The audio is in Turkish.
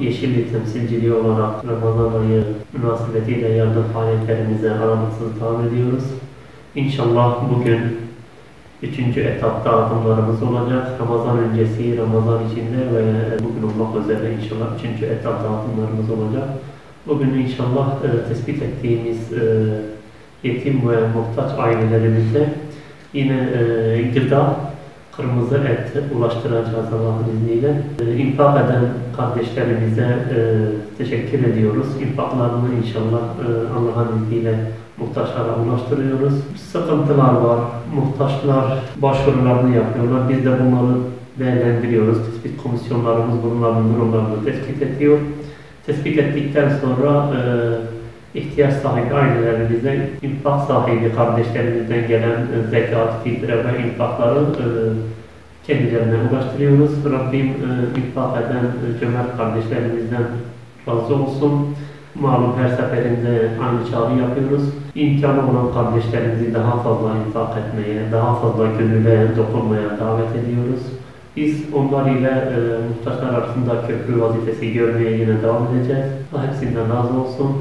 Yeşillik temsilciliği olarak Ramazan ayı münasebetiyle yardım faaliyetlerimize aralıksız devam ediyoruz. İnşallah bugün 3. etapta adımlarımız olacak. Ramazan öncesi, Ramazan içinde ve bugün olmak üzere inşallah 3. etapta adımlarımız olacak. Bugün inşallah tespit ettiğimiz yetim ve muhtaç ailelerimize yine gıda, kırmızı et ulaştıracağız Allah'ın izniyle. İnfak eden kardeşlerimize teşekkür ediyoruz. İnfaklarını inşallah Allah'ın izniyle muhtaçlara ulaştırıyoruz. Sıkıntılar var, muhtaçlar başvurularını yapıyorlar. Biz de bunları değerlendiriyoruz. Tespit komisyonlarımız bunların durumlarını tespit ediyor. Tespit ettikten sonra ihtiyaç sahibi ailelerimize, infak sahibi kardeşlerimizden gelen zekat, fitre ve infakları kendilerine ulaştırıyoruz. Rabbim infak eden cömert kardeşlerimizden razı olsun. Malum her seferinde aynı çağrı yapıyoruz. İmkanı olan kardeşlerimizi daha fazla infak etmeye, daha fazla gönüle dokunmaya davet ediyoruz. Biz onlar ile muhtaçlar arasında köprü vazifesi görmeye yine devam edeceğiz. Allah hepsinden razı olsun.